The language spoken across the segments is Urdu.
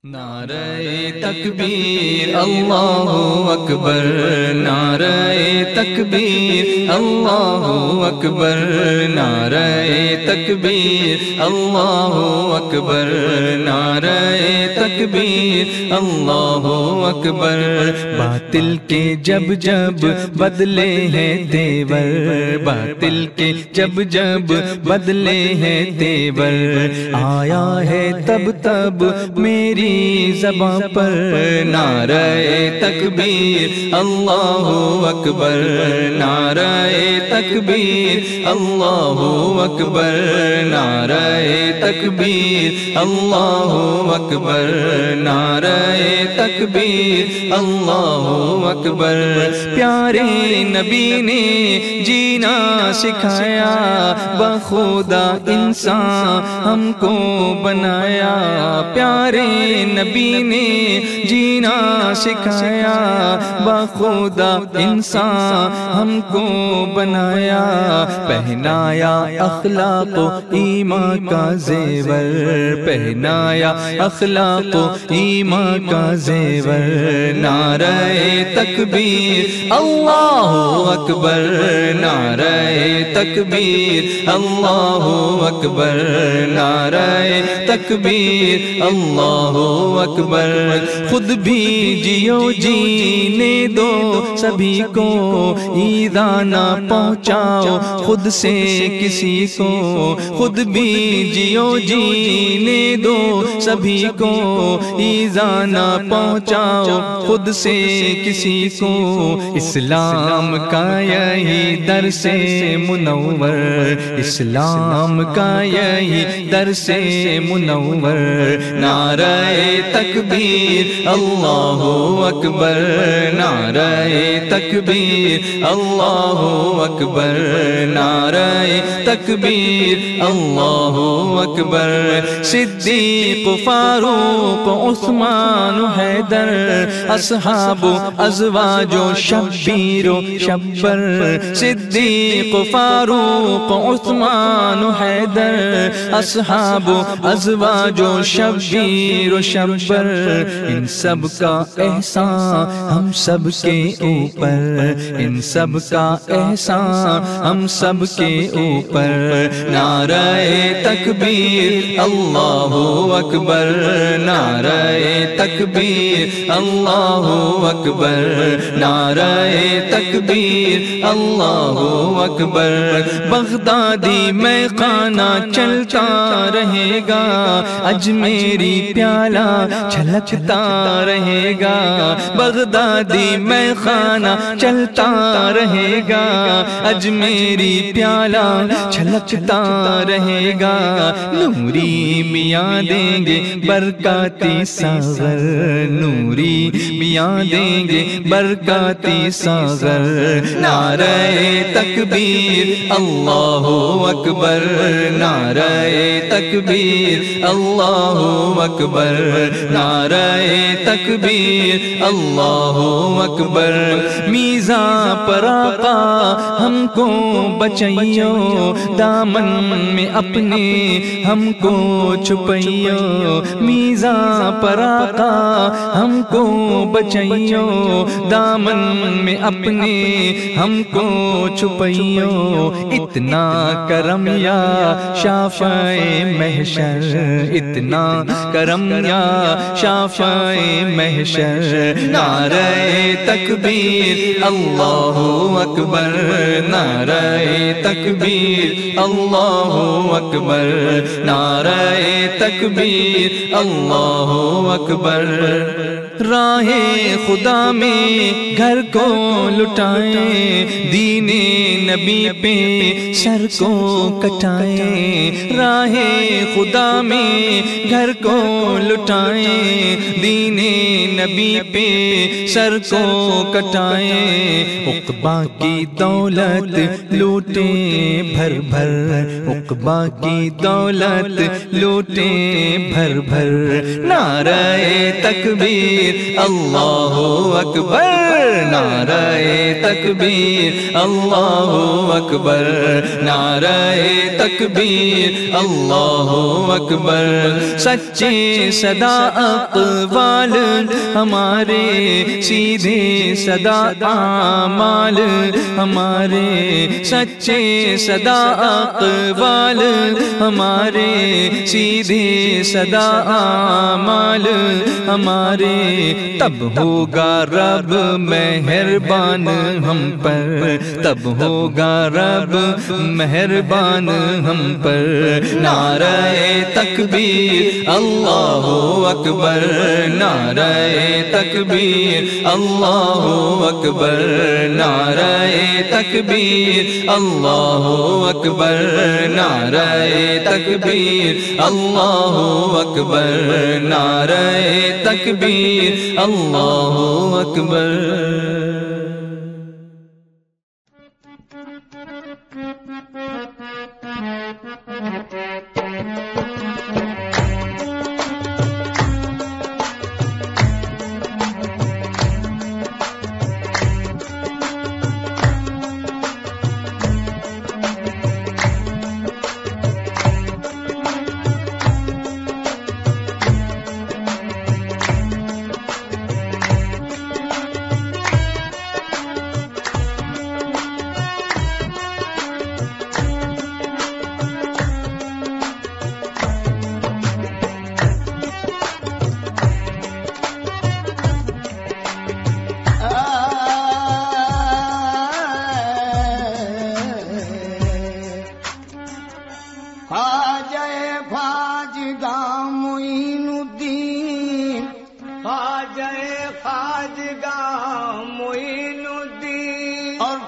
نعرہ تکبیر اللہ اکبر، نعرہ تکبیر اللہ اکبر، نعرہ تکبیر اللہ اکبر، نعرہ تکبیر اللہ اکبر۔ باطل کے جب جب بدلے ہیں تیور، باطل کے جب جب بدلے ہیں تیور، آیا ہے تب تب میری زباں پر نعرہ تکبیر اللہ اکبر، نعرہ تکبیر اللہ اکبر، نعرہ تکبیر اللہ اکبر، نعرہ تکبیر اللہ اکبر۔ پیارے نبی نے جینا سکھایا، بخدا انسان ہم کو بنایا، پیارے نبی نے جینا سکھایا، بخدا انسان ہم کو بنایا، پہنایا اخلاق و ایمان کا زیور، پہنایا اخلاق و ایمان کا زیور۔ نعرہ تکبیر اللہ اکبر، نعرہ تکبیر اللہ اکبر، نعرہ تکبیر اللہ اکبر۔ خود بھی جیو جینے دو سبھی کو، ایذا نہ پہنچاؤ خود سے کسی کو، خود بھی جیو جینے دو سبھی کو، ایذا نہ پہنچاؤ خود سے کسی کو۔ اسلام کا یہی درس منور، اسلام کا یہی درس منور۔ نعرہ تکبیر اللہ اکبر، نعرہ تکبیر اللہ اکبر، نعرہ تکبیر اللہ اکبر۔ صدیق فاروق عثمان حیدر، اصحاب ازواج و شبیر و شبر، صدیق فاروق عثمان حیدر، اصحاب ازواج و شبیر و شبر۔ ان سب کا احسان ہم سب کے اوپر، ان سب کا احسان ہم سب کے اوپر۔ نعرہ تکبیر اللہ اکبر، نعرہ تکبیر اللہ اکبر، نعرہ تکبیر اللہ اکبر۔ بغدادی میں خانہ چلتا رہے گا، اجمیری پیالہ چھلکتا رہے گا، بغدادی میں خانہ چلتا رہے گا، اجمیری پیالہ چھلکتا رہے گا۔ نوری میاں دیں گے برکاتی ساغر، نوری میاں دیں گے برکاتی ساغر۔ نعرہ تکبیر اللہ اکبر، نعرہ تکبیر اللہ اکبر، نعرہ تکبیر اللہ اکبر۔ میزاں پر آقا ہم کو بچائیو، دامن میں اپنے ہم کو چھپائیو، میزاں پر آقا ہم کو بچائیو، دامن میں اپنے ہم کو چھپائیو۔ اتنا کرم یا شافع محشر، اتنا کرم یا شافع محشر۔ نعرہ تکبیر اللہ اکبر، نعرہ تکبیر اللہ اکبر، نعرہ تکبیر اللہ اکبر۔ راہ خدا میں گھر کو لٹائیں، دین نبی پہ سر کو کٹائیں، راہ خدا میں گھر کو لٹائیں، دین نبی پہ سر کو کٹائیں۔ عقبہ کی دولت لوٹیں بھر بھر، عقبہ کی دولت لوٹیں بھر بھر۔ نعرہ تکبیر اللہ اکبر، نعرہ تکبیر اللہ اکبر نعرہ تکبیر اللہ اکبر سچے صدا اقوال ہمارے سیدھے صدا اعمال ہمارے سچے صدا اقوال ہمارے سیدھے صدا اعمال ہمارے تب ہوگا رب مہربان ہم پر تب ہوگا رب مہربان ہم پر نعرہ تکبیر اللہ اکبر نعرہ تکبیر اللہ اکبر نعرہ تکبیر اللہ اکبر نعرہ تکبیر اللہ اکبر نعرہ تکبیر اللہ اکبر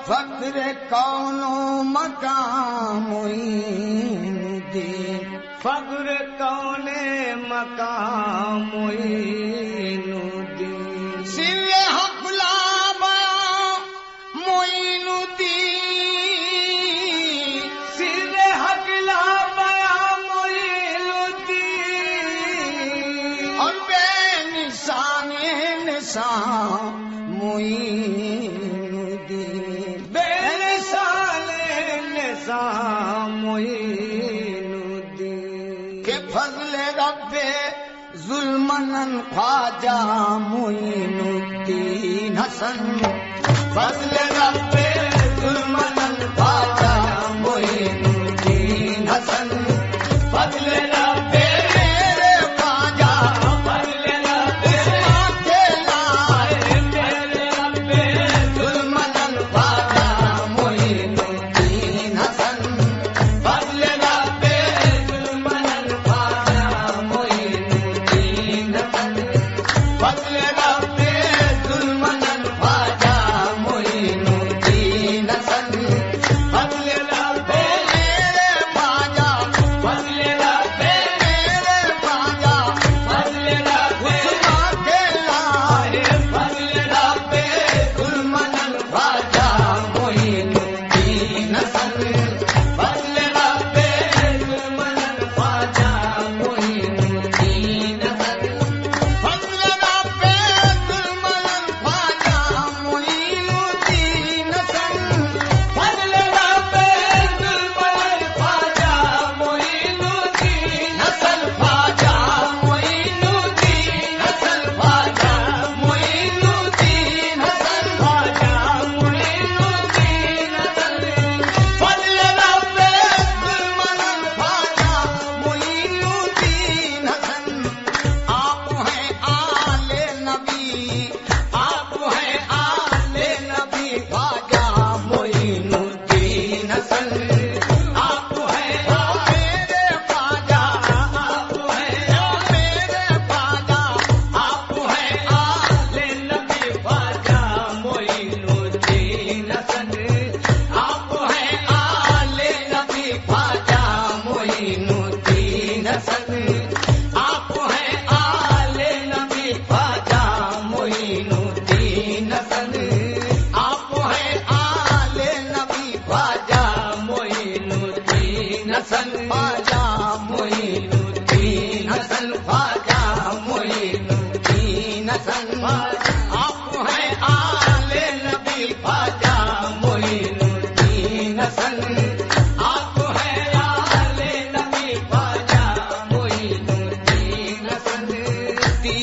فخر کون و مقام معین الدین فخر کون مقام معین الدین سر حق لا بیان معین الدین سر حق لا بیان معین الدین اور بے نشان نشان معین معین الدین کہ فضل رب ظلمن خواجہ معین الدین حسن فضل رب ظلمن خواجہ معین الدین حسن فضل رب میرے خواجہ فضل رب کے لائے میرے رب ظلمن خواجہ معین الدین حسن فضل رب ظلمن خواجہ معین الدین حسن فضل رب ظلمن خواجہ معین الدین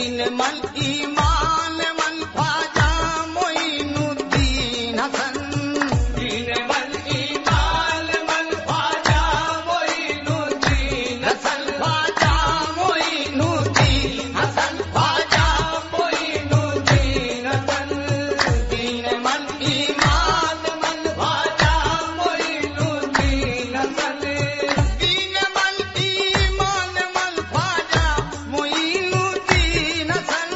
دین من ایمان من خواجہ معین الدین حسن دین من ایمان من خواجہ معین الدین حسن خواجہ معین الدین حسن خواجہ معین الدین حسن دین من ایمان من خواجہ معین الدین حسن دین من ایمان من خواجہ معین الدین حسن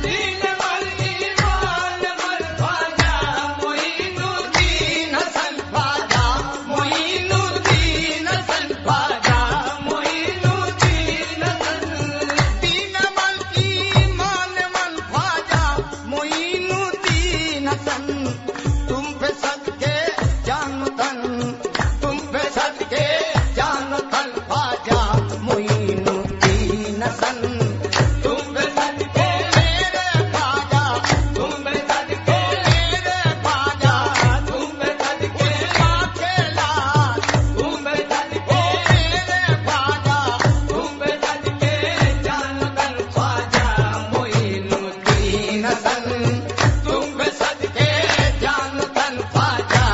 دین من ایمان من خواجہ معین الدین حسن خواجہ معین الدین حسن خواجہ معین الدین حسن دین من ایمان من خواجہ معین الدین حسن تم پہ صدقے جان تن تم پہ صدقے جان تن خواجہ معین الدین حسن تم پہ صدقے میرے خواجہ تم پہ صدقے میرے خواجہ تم پہ صدقے اکیلا تم پہ صدقے میرے خواجہ تم پہ صدقے جان تن خواجہ معین الدین حسن تم پہ صدقے جان تن خواجہ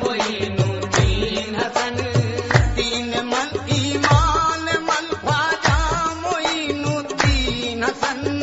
معین الدین حسن دین من ایمان من خواجہ معین الدین حسن